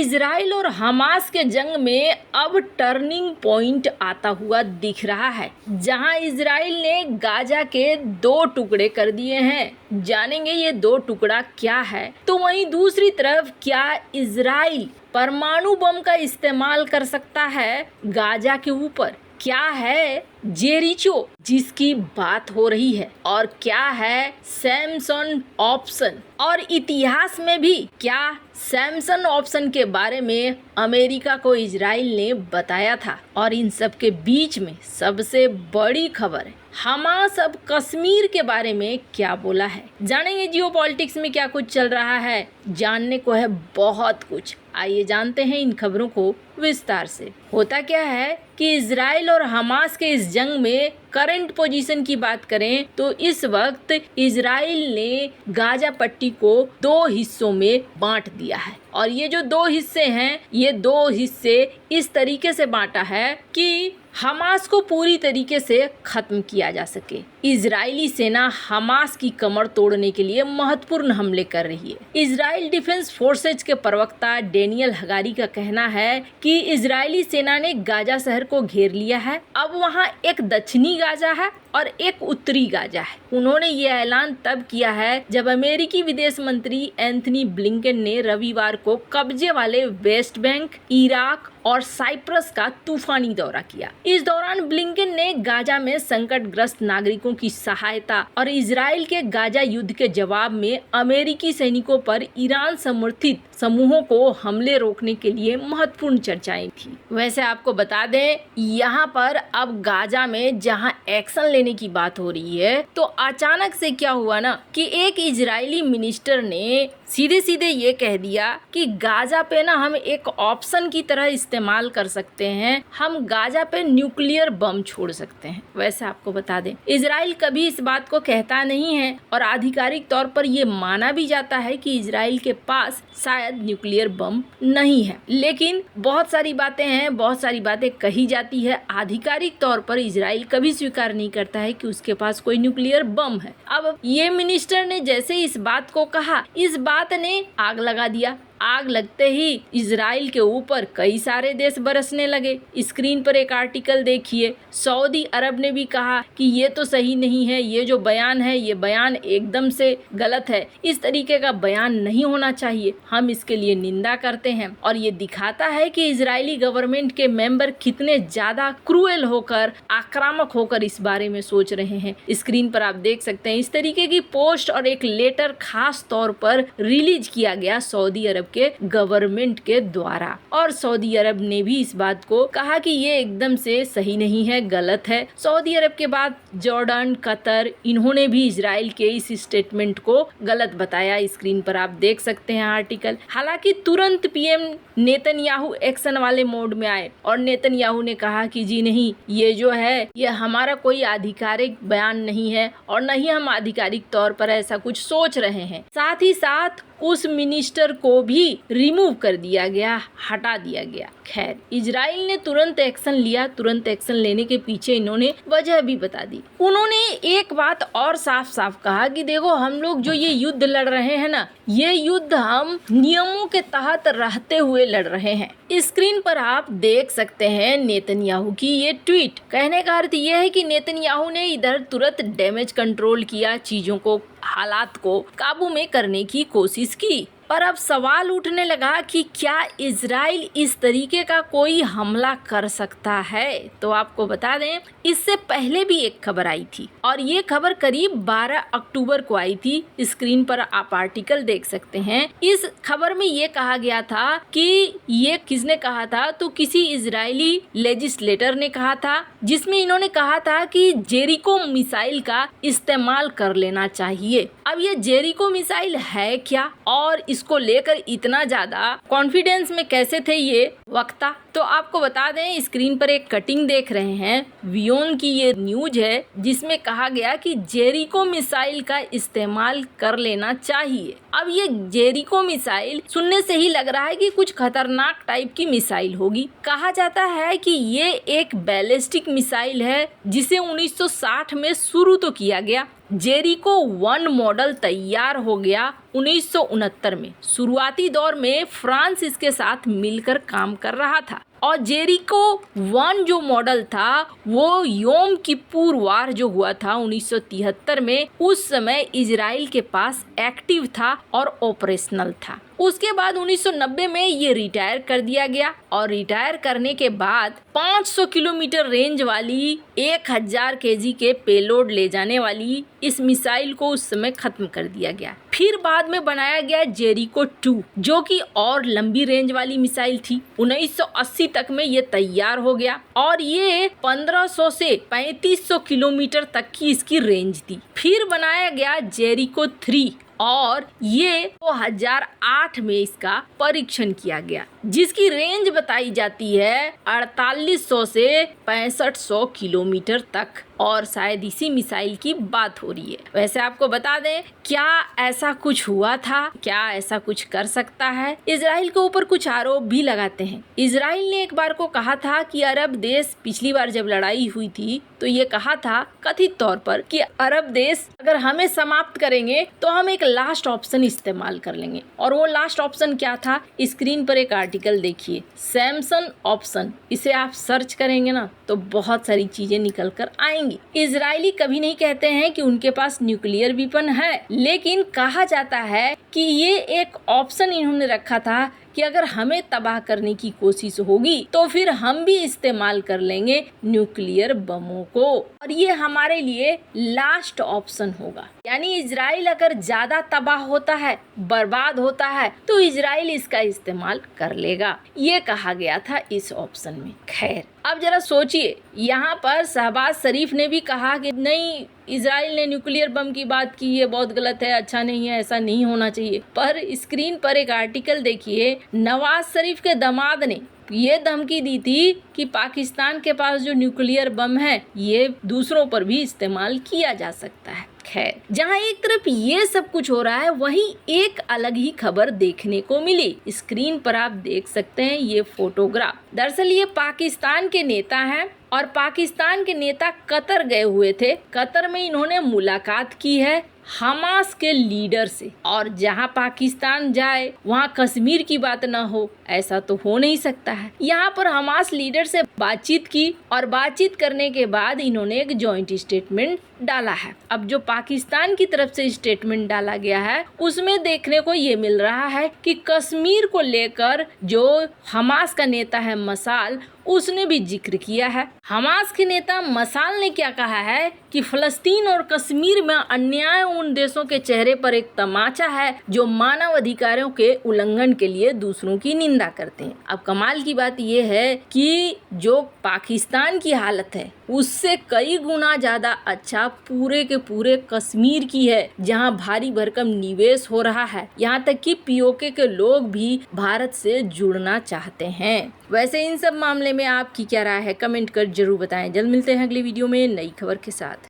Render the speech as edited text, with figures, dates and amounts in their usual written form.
Israel और Hamas के जंग में अब टर्निंग पॉइंट आता हुआ दिख रहा है, जहां इजराइल ने गाजा के 2 टुकड़े कर दिए हैं। जानेंगे ये 2 टुकड़ा क्या है। तो वहीं दूसरी तरफ क्या इजराइल परमाणु बम का इस्तेमाल कर सकता है गाजा के ऊपर? क्या है जेरिको जिसकी बात हो रही है, और क्या है सैमसन ऑप्शन? और इतिहास में भी क्या सैमसन ऑप्शन के बारे में अमेरिका को इजराइल ने बताया था? और इन सब के बीच में सबसे बड़ी खबर है, हमास अब कश्मीर के बारे में क्या बोला है। जानेंगे जियोपॉलिटिक्स में क्या कुछ चल रहा है। जानने को है बहुत कुछ, आइए जानते हैं इन खबरों को विस्तार से। होता क्या है कि इजराइल और हमास के इस जंग में करंट पोजीशन की बात करें तो इस वक्त इजराइल ने गाजा पट्टी को 2 हिस्सों में बांट दिया है, और ये जो 2 हिस्से हैं, ये 2 हिस्से इस तरीके से बांटा है कि हमास को पूरी तरीके से खत्म किया जा सके। इजरायली सेना हमास की कमर तोड़ने के लिए महत्वपूर्ण हमले कर रही है। इजराइल डिफेंस फोर्सेज के प्रवक्ता डेनियल हगारी का कहना है कि इजरायली सेना ने गाजा शहर को घेर लिया है। अब वहां एक दक्षिणी गाजा है और एक उत्तरी गाजा है। उन्होंने ये ऐलान तब किया है जब अमेरिकी विदेश मंत्री एंथनी ब्लिंकन ने रविवार को कब्जे वाले वेस्ट बैंक, इराक और साइप्रस का तूफानी दौरा किया। इस दौरान ब्लिंकन ने गाजा में संकटग्रस्त नागरिकों की सहायता और इजराइल के गाजा युद्ध के जवाब में अमेरिकी सैनिकों पर ईरान समर्थित समूहों को हमले रोकने के लिए महत्वपूर्ण चर्चाएं थी। वैसे आपको बता दें, यहाँ पर अब गाजा में जहाँ एक्शन लेने की बात हो रही है, तो अचानक से क्या हुआ ना कि एक इजरायली मिनिस्टर ने सीधे सीधे ये कह दिया कि गाजा पे ना हम एक ऑप्शन की तरह इस्तेमाल कर सकते हैं, हम गाजा पे न्यूक्लियर बम छोड़ सकते हैं। वैसे आपको बता दें, इजराइल कभी इस बात को कहता नहीं है और आधिकारिक तौर पर ये माना भी जाता है कि इजराइल के पास शायद न्यूक्लियर बम नहीं है, लेकिन बहुत सारी बातें हैं, बहुत सारी बातें कही जाती है। आधिकारिक तौर पर इजराइल कभी स्वीकार नहीं करता है कि उसके पास कोई न्यूक्लियर बम है। अब ये मिनिस्टर ने जैसे इस बात को कहा, इस बात ने आग लगा दिया। आग लगते ही इजराइल के ऊपर कई सारे देश बरसने लगे। स्क्रीन पर एक आर्टिकल देखिए, सऊदी अरब ने भी कहा कि ये तो सही नहीं है, ये जो बयान है ये बयान एकदम से गलत है, इस तरीके का बयान नहीं होना चाहिए, हम इसके लिए निंदा करते हैं। और ये दिखाता है कि इजरायली गवर्नमेंट के मेंबर कितने ज्यादा क्रूएल होकर, आक्रामक होकर इस बारे में सोच रहे हैं। स्क्रीन पर आप देख सकते हैं इस तरीके की पोस्ट और एक लेटर खास तौर पर रिलीज किया गया सऊदी अरब के गवर्नमेंट के द्वारा, और सऊदी अरब ने भी इस बात को कहा कि ये एकदम से सही नहीं है, गलत है। सऊदी अरब के बाद जॉर्डन, कतर, इन्होंने भी इजराइल के इस स्टेटमेंट को गलत बताया। स्क्रीन पर आप देख सकते हैं आर्टिकल। हालांकि तुरंत पीएम नेतन्याहू एक्शन वाले मोड में आए और नेतन्याहू ने कहा कि जी नहीं, ये जो है ये हमारा कोई आधिकारिक बयान नहीं है और न ही हम आधिकारिक तौर पर ऐसा कुछ सोच रहे हैं। साथ ही साथ उस मिनिस्टर को भी रिमूव कर दिया गया, हटा दिया गया। खैर, इजराइल ने तुरंत एक्शन लिया। तुरंत एक्शन लेने के पीछे इन्होंने वजह भी बता दी। उन्होंने एक बात और साफ साफ कहा कि देखो, हम लोग जो ये युद्ध लड़ रहे हैं ना, ये युद्ध हम नियमों के तहत रहते हुए लड़ रहे हैं। स्क्रीन पर आप देख सकते हैं नेतन्याहू की ये ट्वीट। कहने का अर्थ ये है कि नेतन्याहू ने इधर तुरंत डैमेज कंट्रोल किया, चीजों को, हालात को काबू में करने की कोशिश की। पर अब सवाल उठने लगा कि क्या इजराइल इस तरीके का कोई हमला कर सकता है? तो आपको बता दें, इससे पहले भी एक खबर आई थी, और ये खबर करीब 12 अक्टूबर को आई थी। स्क्रीन पर आप आर्टिकल देख सकते हैं। इस खबर में ये कहा गया था कि ये किसने कहा था, तो किसी इजरायली लेजिस्लेटर ने कहा था, जिसमें इन्होंने कहा था कि जेरिको मिसाइल का इस्तेमाल कर लेना चाहिए। अब ये जेरिको मिसाइल है क्या, और इसको लेकर इतना ज्यादा कॉन्फिडेंस में कैसे थे ये वक्ता? तो आपको बता दें, स्क्रीन पर एक कटिंग देख रहे हैं, वियोन की ये न्यूज है, जिसमें कहा गया कि जेरिको मिसाइल का इस्तेमाल कर लेना चाहिए। अब ये जेरिको मिसाइल सुनने से ही लग रहा है कि कुछ खतरनाक टाइप की मिसाइल होगी। कहा जाता है कि ये एक बैलिस्टिक मिसाइल है, जिसे 1960 में शुरू तो किया गया। जेरिको 1 मॉडल तैयार हो गया 1969 में। शुरुआती दौर में फ्रांस इसके साथ मिलकर काम कर रहा था और जेरिको 1 जो मॉडल था वो योम किप्पुर वार जो हुआ था 1973 में, उस समय इजराइल के पास एक्टिव था और ऑपरेशनल था। उसके बाद 1990 में ये रिटायर कर दिया गया और रिटायर करने के बाद 500 किलोमीटर रेंज वाली 1000 केजी के पेलोड ले जाने वाली इस मिसाइल को उस समय खत्म कर दिया गया। फिर बाद में बनाया गया जेरिको 2 जो कि और लंबी रेंज वाली मिसाइल थी। 1980 तक में ये तैयार हो गया और ये 1500 से 3500 किलोमीटर तक की इसकी रेंज थी। फिर बनाया गया जेरिको 3 और ये 2008 में इसका परीक्षण किया गया, जिसकी रेंज बताई जाती है 4800 से 6500 किलोमीटर तक और शायद इसी मिसाइल की बात हो रही है। वैसे आपको बता दें, क्या ऐसा कुछ हुआ था, क्या ऐसा कुछ कर सकता है? इजराइल के ऊपर कुछ आरोप भी लगाते हैं। इजराइल ने एक बार को कहा था कि अरब देश, पिछली बार जब लड़ाई हुई थी तो ये कहा था कथित तौर पर कि अरब देश अगर हमें समाप्त करेंगे तो हम एक लास्ट ऑप्शन इस्तेमाल कर लेंगे। और वो लास्ट ऑप्शन क्या था? स्क्रीन पर एक आर्टिकल देखिए, सैमसन ऑप्शन। इसे आप सर्च करेंगे ना तो बहुत सारी चीजें निकल कर आएंगी। इजरायली कभी नहीं कहते हैं कि उनके पास न्यूक्लियर वेपन है, लेकिन कहा जाता है कि ये एक ऑप्शन इन्होंने रखा था कि अगर हमें तबाह करने की कोशिश होगी तो फिर हम भी इस्तेमाल कर लेंगे न्यूक्लियर बमों को और ये हमारे लिए लास्ट ऑप्शन होगा। यानी इजराइल अगर ज्यादा तबाह होता है, बर्बाद होता है, तो इजराइल इसका इस्तेमाल कर लेगा, ये कहा गया था इस ऑप्शन में। खैर, अब जरा सोचिए, यहाँ पर शहबाज शरीफ ने भी कहा कि नहीं, इजराइल ने न्यूक्लियर बम की बात की, ये बहुत गलत है, अच्छा नहीं है, ऐसा नहीं होना चाहिए। पर स्क्रीन पर एक आर्टिकल देखिए, नवाज शरीफ के दामाद ने ये धमकी दी थी कि पाकिस्तान के पास जो न्यूक्लियर बम है ये दूसरों पर भी इस्तेमाल किया जा सकता है। खैर, जहां एक तरफ ये सब कुछ हो रहा है, वहीं एक अलग ही खबर देखने को मिली। स्क्रीन पर आप देख सकते हैं ये फोटोग्राफ। दरअसल ये पाकिस्तान के नेता हैं और पाकिस्तान के नेता कतर गए हुए थे। कतर में इन्होंने मुलाकात की है हमास के लीडर से। और जहां पाकिस्तान जाए वहां कश्मीर की बात ना हो, ऐसा तो हो नहीं सकता है। यहाँ पर हमास लीडर से बातचीत की और बातचीत करने के बाद इन्होंने एक जॉइंट स्टेटमेंट डाला है। अब जो पाकिस्तान की तरफ से स्टेटमेंट डाला गया है उसमें देखने को ये मिल रहा है कि कश्मीर को लेकर जो हमास का नेता है मसाल, उसने भी जिक्र किया है। हमास के नेता मसाल ने क्या कहा है कि फलस्तीन और कश्मीर में अन्याय उन देशों के चेहरे पर एक तमाचा है जो मानव अधिकारों के उल्लंघन के लिए दूसरों की निंदा करते हैं। अब कमाल की बात यह है कि जो पाकिस्तान की हालत है उससे कई गुना ज्यादा अच्छा पूरे के पूरे कश्मीर की है, जहां भारी भरकम निवेश हो रहा है। यहाँ तक कि पीओके के लोग भी भारत से जुड़ना चाहते हैं। वैसे इन सब मामले में आपकी क्या राय है, कमेंट कर जरूर बताएं। जल्द मिलते हैं अगली वीडियो में नई खबर के साथ।